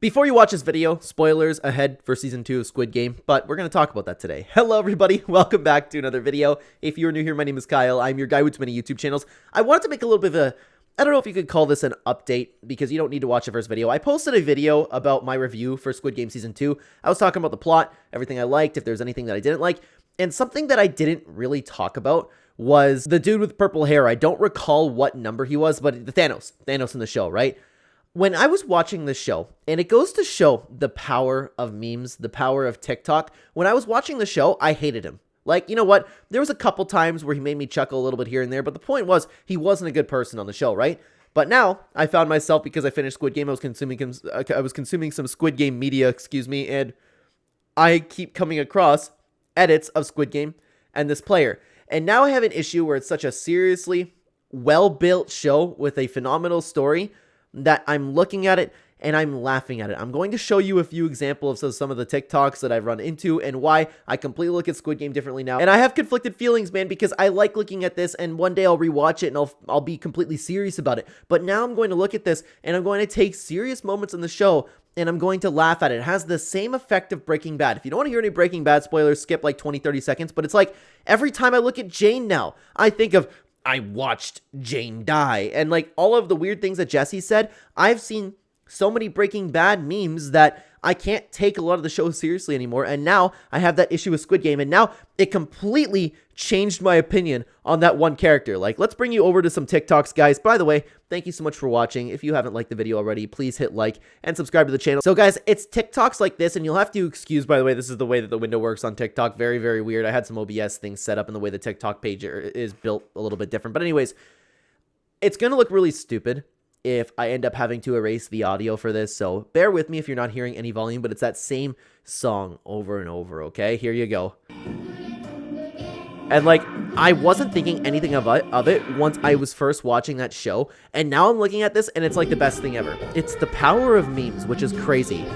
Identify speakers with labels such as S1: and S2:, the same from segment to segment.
S1: Before you watch this video, spoilers ahead for Season 2 of Squid Game, but we're going to talk about that today. Hello everybody, welcome back to another video. If you're new here, my name is Kyle. I'm your guy with too many YouTube channels. I wanted to make a little bit of a, I don't know if you could call this an update, because you don't need to watch the first video. I posted a video about my review for Squid Game Season 2. I was talking about the plot, everything I liked, if there's anything that I didn't like, and something that I didn't really talk about was the dude with purple hair. I don't recall what number he was, but the Thanos in the show, right? When I was watching this show, and it goes to show the power of memes, the power of TikTok, when I was watching the show, I hated him. Like, you know what? There was a couple times where he made me chuckle a little bit here and there, but the point was, he wasn't a good person on the show, right? But now, I found myself, because I finished Squid Game, I was consuming some Squid Game media, and I keep coming across edits of Squid Game and this player. And now I have an issue where it's such a seriously well-built show with a phenomenal story that I'm looking at it and I'm laughing at it. I'm going to show you a few examples of some of the TikToks that I've run into and why I completely look at Squid Game differently now. And I have conflicted feelings, man, because I like looking at this and one day I'll rewatch it and I'll be completely serious about it. But now I'm going to look at this and I'm going to take serious moments in the show and I'm going to laugh at it. It has the same effect of Breaking Bad. If you don't want to hear any Breaking Bad spoilers, skip like 20-30 seconds. But it's like every time I look at Jane now, I think of, I watched Jane die. And like all of the weird things that Jesse said, I've seen so many Breaking Bad memes that I can't take a lot of the show seriously anymore. And now I have that issue with Squid Game. And now it completely changed my opinion on that one character. Like, let's bring you over to some TikToks, guys. By the way, thank you so much for watching. If you haven't liked the video already, please hit like and subscribe to the channel. So guys, it's TikToks like this, and you'll have to excuse, by the way, this is the way that the window works on TikTok. Very, very weird. I had some OBS things set up in the way the TikTok page is built a little bit different. But anyways, it's going to look really stupid if I end up having to erase the audio for this, so bear with me if you're not hearing any volume, but it's that same song over and over, okay? Here you go. And like, I wasn't thinking anything of it once I was first watching that show, and now I'm looking at this and it's like the best thing ever. It's the power of memes, which is crazy.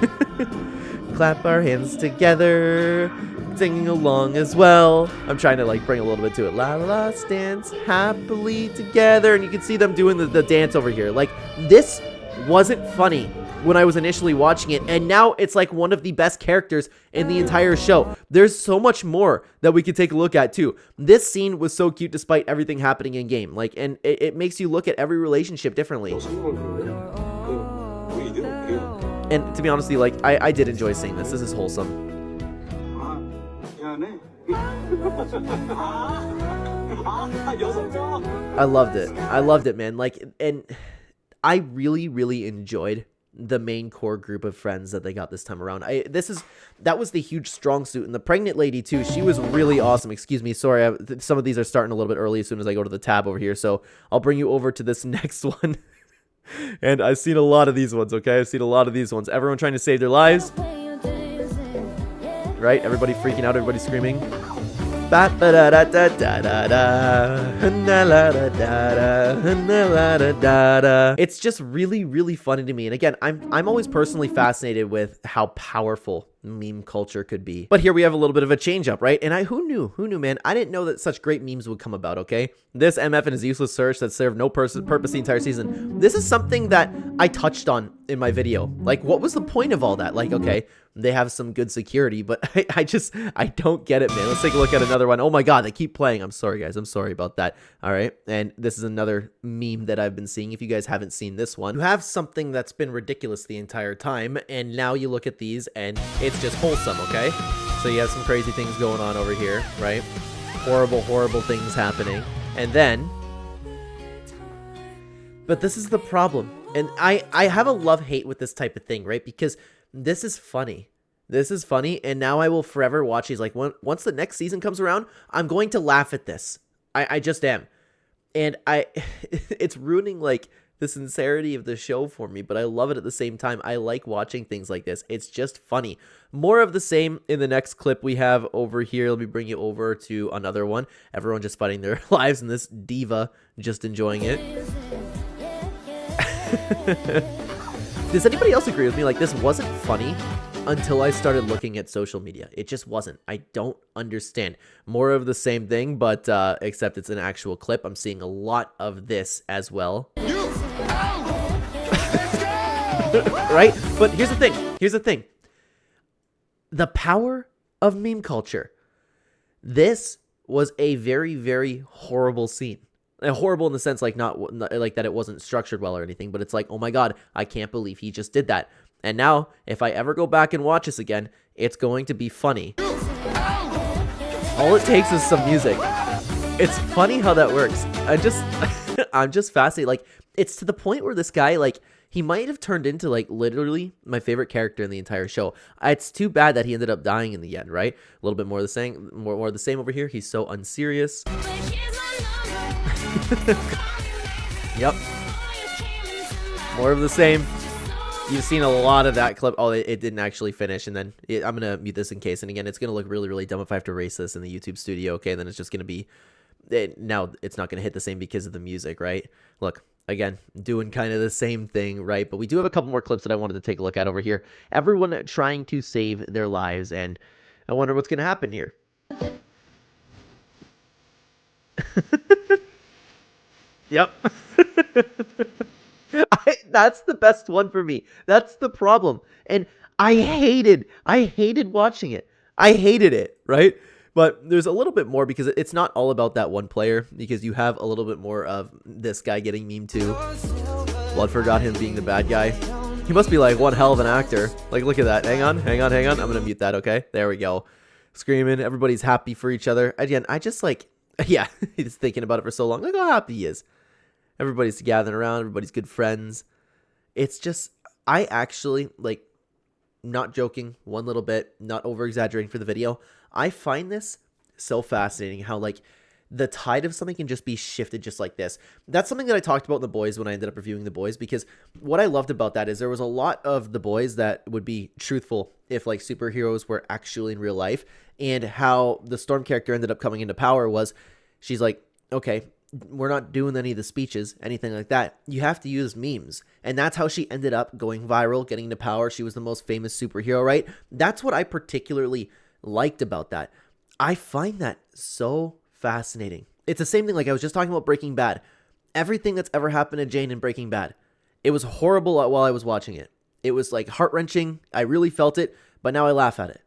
S1: Clap our hands together, singing along as well. I'm trying to like bring a little bit to it. La la, dance happily together. And you can see them doing the dance over here. Like, this wasn't funny when I was initially watching it, and now it's like one of the best characters in the entire show. There's so much more that we could take a look at too. This scene was so cute despite everything happening in game. Like, and it makes you look at every relationship differently. And to be honest with you, like, I did enjoy seeing this. This is wholesome. I loved it. I loved it, man. Like, and I really, really enjoyed the main core group of friends that they got this time around. That was the huge strong suit, and the pregnant lady too. She was really awesome. Excuse me, sorry. Some of these are starting a little bit early as soon as I go to the tab over here, so I'll bring you over to this next one. And I've seen a lot of these ones, okay? I've seen a lot of these ones. Everyone trying to save their lives. Right? Everybody freaking out, everybody screaming. It's just really, really funny to me. And again, I'm always personally fascinated with how powerful meme culture could be. But here we have a little bit of a change up, right? And who knew, man? I didn't know that such great memes would come about, okay? This MF and his useless search that served no purpose the entire season. This is something that I touched on in my video. Like, what was the point of all that? Like, okay, they have some good security, but I don't get it, man. Let's take a look at another one. Oh my god, they keep playing. I'm sorry, guys. I'm sorry about that. All right, and this is another meme that I've been seeing. If you guys haven't seen this one, you have something that's been ridiculous the entire time, and now you look at these, and it's just wholesome, okay? So you have some crazy things going on over here, right? Horrible, horrible things happening. And then, but this is the problem. And I have a love-hate with this type of thing, right? Because this is funny. This is funny, and now I will forever watch these. Like, once the next season comes around, I'm going to laugh at this. I just am. And it's ruining, like, the sincerity of the show for me, but I love it at the same time. I like watching things like this. It's just funny. More of the same in the next clip we have over here. Let me bring you over to another one. Everyone just fighting their lives, and this diva just enjoying it. Does anybody else agree with me? Like, this wasn't funny until I started looking at social media. It just wasn't. I don't understand. More of the same thing, but except it's an actual clip. I'm seeing a lot of this as well. right? But here's the thing. Here's the thing. The power of meme culture. This was a very, very horrible scene. Horrible in the sense like not like that it wasn't structured well or anything, but it's like, oh my god, I can't believe he just did that. And now, if I ever go back and watch this again, it's going to be funny. All it takes is some music. It's funny how that works. I'm just fascinated. Like, it's to the point where this guy, like, he might have turned into, like, literally my favorite character in the entire show. It's too bad that he ended up dying in the end, right? A little bit more of the same, more of the same over here. He's so unserious. Yep. More of the same. You've seen a lot of that clip. Oh, it didn't actually finish. And then I'm going to mute this in case. And again, it's going to look really, really dumb if I have to erase this in the YouTube studio. Okay, and then it's just going to be... now it's not going to hit the same because of the music, right? Look, again, doing kind of the same thing, right? But we do have a couple more clips that I wanted to take a look at over here. Everyone trying to save their lives. And I wonder what's going to happen here. Yep. That's the best one for me. That's the problem. And I hated watching it. I hated it, right? But there's a little bit more because it's not all about that one player, because you have a little bit more of this guy getting memed too. Blood forgot him being the bad guy. He must be like one hell of an actor. Like, look at that. Hang on. I'm going to mute that, okay? There we go. Screaming. Everybody's happy for each other. Again, I just like, yeah, he's thinking about it for so long. Look how happy he is. Everybody's gathering around. Everybody's good friends. It's just, I actually, like, not joking one little bit, not over-exaggerating for the video. I find this so fascinating how, like, the tide of something can just be shifted just like this. That's something that I talked about in The Boys when I ended up reviewing The Boys, because what I loved about that is there was a lot of The Boys that would be truthful if, like, superheroes were actually in real life, and how the Storm character ended up coming into power was, she's like, okay, we're not doing any of the speeches, anything like that. You have to use memes. And that's how she ended up going viral, getting into power. She was the most famous superhero, right? That's what I particularly liked about that. I find that so fascinating. It's the same thing like I was just talking about Breaking Bad. Everything that's ever happened to Jane in Breaking Bad, it was horrible while I was watching it. It was like heart-wrenching. I really felt it, but now I laugh at it.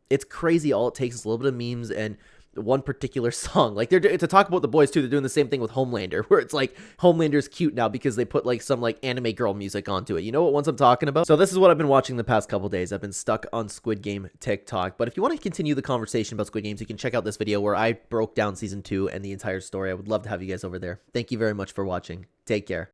S1: It's crazy. All it takes is a little bit of memes and one particular song. Like, they're to talk about The Boys too, they're doing the same thing with Homelander, where it's like Homelander's cute now because they put like some like anime girl music onto it. You know what ones I'm talking about? So this is what I've been watching the past couple days. I've been stuck on Squid Game TikTok, but if you want to continue the conversation about Squid Games, you can check out this video where I broke down season 2 and the entire story. I would love to have you guys over there. Thank you very much for watching. Take care.